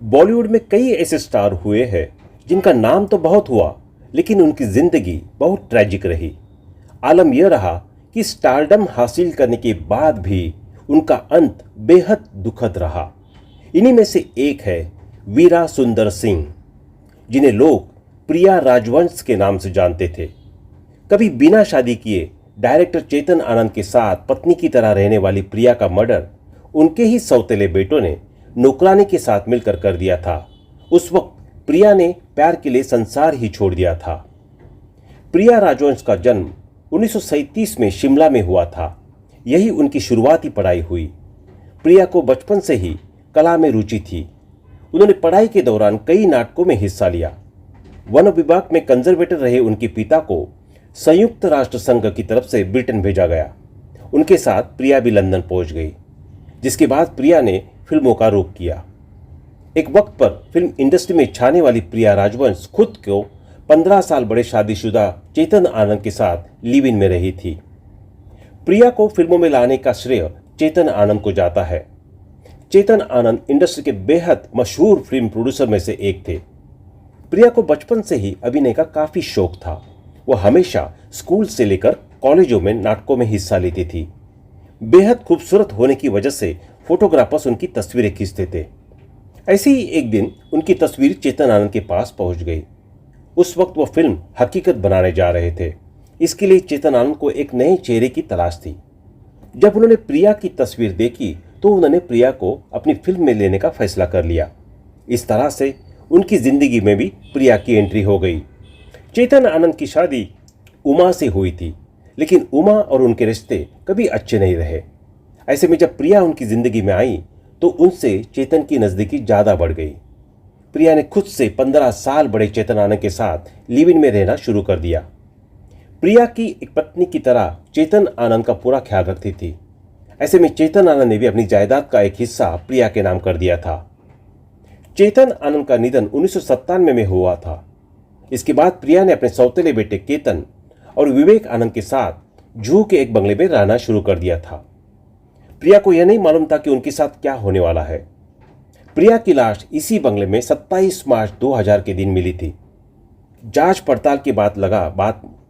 बॉलीवुड में कई ऐसे स्टार हुए हैं जिनका नाम तो बहुत हुआ, लेकिन उनकी जिंदगी बहुत ट्रैजिक रही। आलम यह रहा कि स्टारडम हासिल करने के बाद भी उनका अंत बेहद दुखद रहा। इन्हीं में से एक है वीरा सुंदर सिंह, जिन्हें लोग प्रिया राजवंश के नाम से जानते थे। कभी बिना शादी किए डायरेक्टर चेतन आनंद के साथ पत्नी की तरह रहने वाली प्रिया का मर्डर उनके ही सौतेले बेटों ने नौकरानी के साथ मिलकर कर दिया था। उस वक्त प्रिया ने प्यार के लिए संसार ही छोड़ दिया था। प्रिया राजवंश का जन्म 1937 में शिमला में हुआ था। यही उनकी शुरुआती पढ़ाई हुई। प्रिया को बचपन से ही कला में रुचि थी। उन्होंने पढ़ाई के दौरान कई नाटकों में हिस्सा लिया। वन विभाग में कंजर्वेटर रहे उनके पिता को संयुक्त राष्ट्र संघ की तरफ से ब्रिटेन भेजा गया। उनके साथ प्रिया भी लंदन पहुंच गई, जिसके बाद प्रिया ने फिल्मों का रुख किया। एक वक्त पर फिल्म इंडस्ट्री में छाने वाली प्रिया राजवंश खुद को 15 साल बड़े शादीशुदा चेतन आनंद के साथ लिव इन में रही थी। प्रिया को फिल्मों में लाने का श्रेय चेतन आनंद को जाता है। चेतन आनंद इंडस्ट्री के बेहद मशहूर फिल्म प्रोड्यूसर में से एक थे। प्रिया को बचपन से ही अभिनय का काफी शौक था। वह हमेशा स्कूल से लेकर कॉलेजों में नाटकों में हिस्सा लेती थी। बेहद खूबसूरत होने की वजह से फोटोग्राफर्स उनकी तस्वीरें खींचते थे। ऐसे ही एक दिन उनकी तस्वीर चेतन आनंद के पास पहुंच गई। उस वक्त वह फिल्म हकीकत बनाने जा रहे थे। इसके लिए चेतन आनंद को एक नए चेहरे की तलाश थी। जब उन्होंने प्रिया की तस्वीर देखी तो उन्होंने प्रिया को अपनी फिल्म में लेने का फैसला कर लिया। इस तरह से उनकी जिंदगी में भी प्रिया की एंट्री हो गई। चेतन आनंद की शादी उमा से हुई थी, लेकिन उमा और उनके रिश्ते कभी अच्छे नहीं रहे। ऐसे में जब प्रिया उनकी जिंदगी में आई तो उनसे चेतन की नजदीकी ज्यादा बढ़ गई। प्रिया ने खुद से 15 साल बड़े चेतन आनंद के साथ लिव इन में रहना शुरू कर दिया। प्रिया की एक पत्नी की तरह चेतन आनंद का पूरा ख्याल रखती थी। ऐसे में चेतन आनंद ने भी अपनी जायदाद का एक हिस्सा प्रिया के नाम कर दिया था। चेतन आनंद का निधन 1997 में हुआ था। इसके बाद प्रिया ने अपने सौतेले बेटे केतन और विवेक आनंद के साथ जुहू के एक बंगले में रहना शुरू कर दिया था। प्रिया को यह नहीं मालूम था कि उनके साथ क्या होने वाला है। प्रिया की लाश इसी बंगले में 27 मार्च 2000 के दिन मिली थी। जांच पड़ताल के बाद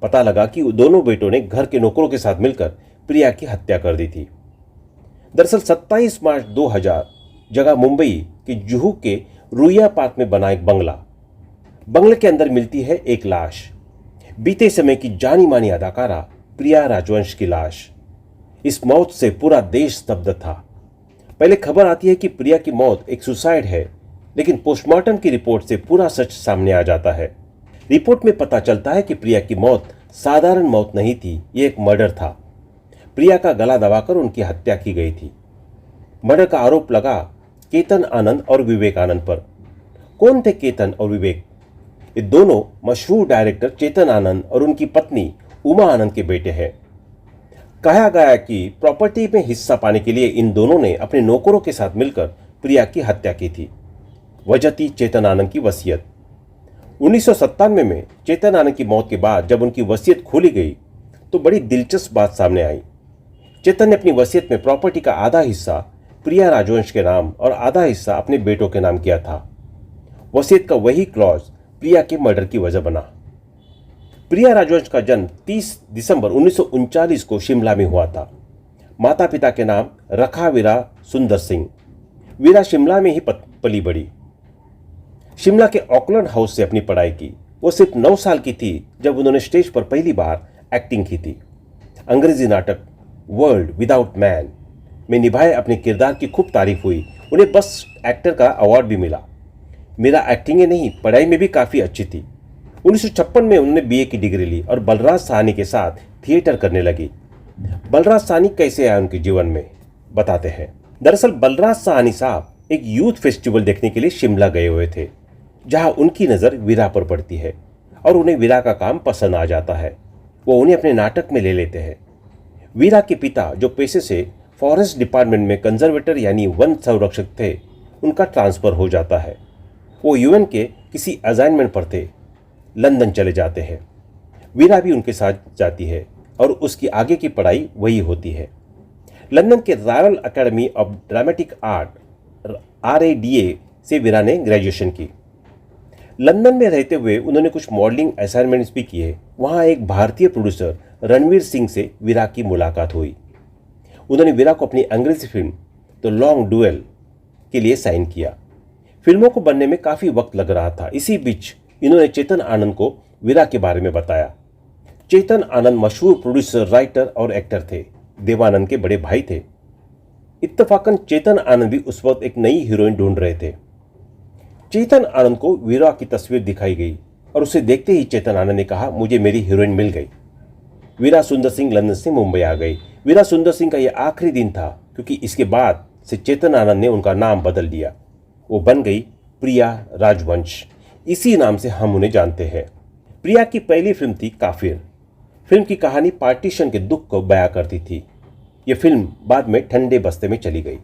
पता लगा कि दोनों बेटों ने घर के नौकरों के साथ मिलकर प्रिया की हत्या कर दी थी। दरअसल 27 मार्च 2000 जगह मुंबई के जुहू के रुइया पार्क में बना एक बंगले के अंदर मिलती है एक लाश। बीते समय की जानी मानी अदाकारा प्रिया राजवंश की लाश। इस मौत से पूरा देश स्तब्ध था। पहले खबर आती है कि प्रिया की मौत एक सुसाइड है, लेकिन पोस्टमार्टम की रिपोर्ट से पूरा सच सामने आ जाता है। रिपोर्ट में पता चलता है कि प्रिया की मौत साधारण मौत नहीं थी, ये एक मर्डर था। प्रिया का गला दबाकर उनकी हत्या की गई थी। मर्डर का आरोप लगा केतन आनंद और विवेक आनंद पर। कौन थे केतन और विवेक? ये दोनों मशहूर डायरेक्टर चेतन आनंद और उनकी पत्नी उमा आनंद के बेटे हैं। कहा गया कि प्रॉपर्टी में हिस्सा पाने के लिए इन दोनों ने अपने नौकरों के साथ मिलकर प्रिया की हत्या की थी। वजह थी चेतन आनंद की वसीयत। 1997 में चेतन आनंद की मौत के बाद जब उनकी वसीयत खोली गई तो बड़ी दिलचस्प बात सामने आई। चेतन ने अपनी वसीयत में प्रॉपर्टी का आधा हिस्सा प्रिया राजवंश के नाम और आधा हिस्सा अपने बेटों के नाम किया था। वसीयत का वही क्लॉज प्रिया के मर्डर की वजह बना। प्रिया राजवंश का जन्म 30 दिसंबर 1939 को शिमला में हुआ था। माता पिता के नाम रखा वीरा सुंदर सिंह। वीरा शिमला में ही पली बड़ी। शिमला के ऑकलैंड हाउस से अपनी पढ़ाई की। वो सिर्फ 9 साल की थी जब उन्होंने स्टेज पर पहली बार एक्टिंग की थी। अंग्रेजी नाटक वर्ल्ड विदाउट मैन में निभाए अपने किरदार की खूब तारीफ हुई। उन्हें बेस्ट एक्टर का अवार्ड भी मिला। मेरा एक्टिंग नहीं, पढ़ाई में भी काफ़ी अच्छी थी। 1956 में उन्होंने बीए की डिग्री ली और बलराज साहनी के साथ थिएटर करने लगी। बलराज साहनी कैसे आए उनके जीवन में, बताते हैं। दरअसल बलराज साहनी साहब एक यूथ फेस्टिवल देखने के लिए शिमला गए हुए थे, जहां उनकी नज़र वीरा पर पड़ती है और उन्हें वीरा का काम पसंद आ जाता है। वो उन्हें अपने नाटक में ले लेते हैं। वीरा के पिता, जो पेशे से फॉरेस्ट डिपार्टमेंट में कंजर्वेटर यानी वन संरक्षक थे, उनका ट्रांसफ़र हो जाता है। वो यूएन के किसी असाइनमेंट पर थे, लंदन चले जाते हैं। वीरा भी उनके साथ जाती है और उसकी आगे की पढ़ाई वही होती है। लंदन के royal academy of dramatic art RADA से वीरा ने ग्रेजुएशन की। लंदन में रहते हुए उन्होंने कुछ मॉडलिंग असाइनमेंट्स भी किए। वहाँ एक भारतीय प्रोड्यूसर रणवीर सिंह से वीरा की मुलाकात हुई। उन्होंने वीरा को अपनी अंग्रेजी फिल्म द लॉन्ग डुएल के लिए साइन किया। फिल्मों को बनने में काफ़ी वक्त लग रहा था। इसी बीच इन्होंने चेतन आनंद को वीरा के बारे में बताया। चेतन आनंद मशहूर प्रोड्यूसर, राइटर और एक्टर थे। देवानंद के बड़े भाई थे। इत्तफाकन चेतन आनंद भी उस वक्त एक नई हीरोइन ढूंढ रहे थे। चेतन आनंद को वीरा की तस्वीर दिखाई गई और उसे देखते ही चेतन आनंद ने कहा, मुझे मेरी हीरोइन मिल गई। वीरा सुंदर सिंह लंदन से मुंबई आ गई। वीरा सुंदर सिंह का यह आखिरी दिन था, क्योंकि इसके बाद से चेतन आनंद ने उनका नाम बदल दिया। वो बन गई प्रिया राजवंश। इसी नाम से हम उन्हें जानते हैं। प्रिया की पहली फिल्म थी काफिर। फिल्म की कहानी पार्टीशन के दुख को बयां करती थी। यह फिल्म बाद में ठंडे बस्ते में चली गई।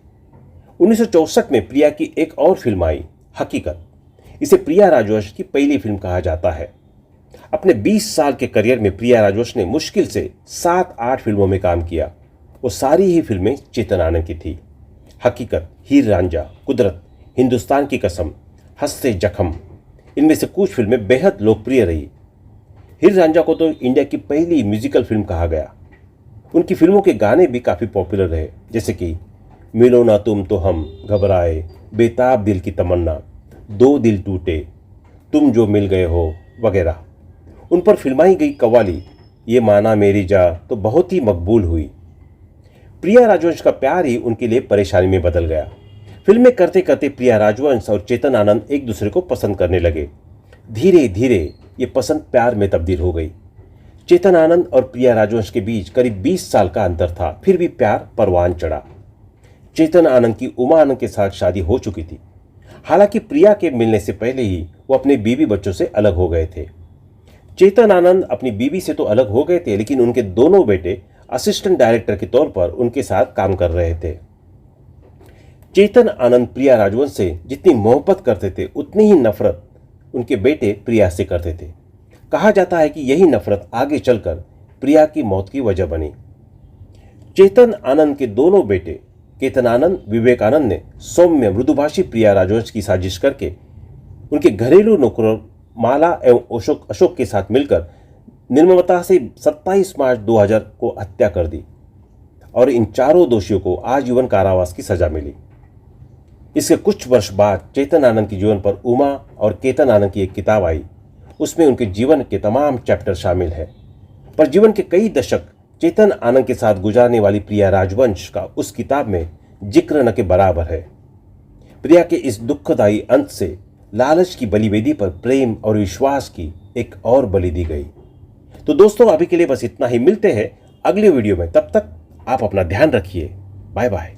1964 में प्रिया की एक और फिल्म आई, हकीकत। इसे प्रिया राजवंश की पहली फिल्म कहा जाता है। अपने 20 साल के करियर में प्रिया राजवंश ने मुश्किल से 7-8 फिल्मों में काम किया। वो सारी ही फिल्में चेतन आनंद की थी। हकीकत, हीर रांझा, कुदरत, हिंदुस्तान की कसम, हंसते जख्म, इनमें से कुछ फिल्में बेहद लोकप्रिय रही। हीर रांझा को तो इंडिया की पहली म्यूजिकल फिल्म कहा गया। उनकी फिल्मों के गाने भी काफ़ी पॉपुलर रहे, जैसे कि मिलो ना तुम तो हम घबराए, बेताब दिल की तमन्ना, दो दिल टूटे, तुम जो मिल गए हो वगैरह। उन पर फिल्माई गई कव्वाली ये माना मेरी जा तो बहुत ही मकबूल हुई। प्रिया राजवंश का प्यार ही उनके लिए परेशानी में बदल गया। फिल्में करते करते प्रिया राजवंश और चेतन आनंद एक दूसरे को पसंद करने लगे। धीरे धीरे ये पसंद प्यार में तब्दील हो गई। चेतन आनंद और प्रिया राजवंश के बीच करीब 20 साल का अंतर था, फिर भी प्यार परवान चढ़ा। चेतन आनंद की उमा आनंद के साथ शादी हो चुकी थी। हालांकि प्रिया के मिलने से पहले ही वो अपने बीवी बच्चों से अलग हो गए थे। चेतन आनंद अपनी बीवी से तो अलग हो गए थे, लेकिन उनके दोनों बेटे असिस्टेंट डायरेक्टर के तौर पर उनके साथ काम कर रहे थे। चेतन आनंद प्रिया राजवंश से जितनी मोहब्बत करते थे, उतनी ही नफरत उनके बेटे प्रिया से करते थे। कहा जाता है कि यही नफरत आगे चलकर प्रिया की मौत की वजह बनी। चेतन आनंद के दोनों बेटे केतन आनंद, विवेक आनंद ने सौम्य मृदुभाषी प्रिया राजवंश की साजिश करके उनके घरेलू नौकरों माला एवं अशोक के साथ मिलकर निर्ममता से 27 मार्च 2000 को हत्या कर दी और इन चारों दोषियों को आजीवन कारावास की सजा मिली। इसके कुछ वर्ष बाद चेतन आनंद के जीवन पर उमा और केतन आनंद की एक किताब आई। उसमें उनके जीवन के तमाम चैप्टर शामिल है। पर जीवन के कई दशक चेतन आनंद के साथ गुजारने वाली प्रिया राजवंश का उस किताब में जिक्र न के बराबर है। प्रिया के इस दुखदायी अंत से लालच की बलिवेदी पर प्रेम और विश्वास की एक और बलि दी गई। तो दोस्तों, अभी के लिए बस इतना ही। मिलते हैं अगले वीडियो में। तब तक आप अपना ध्यान रखिए। Bye bye.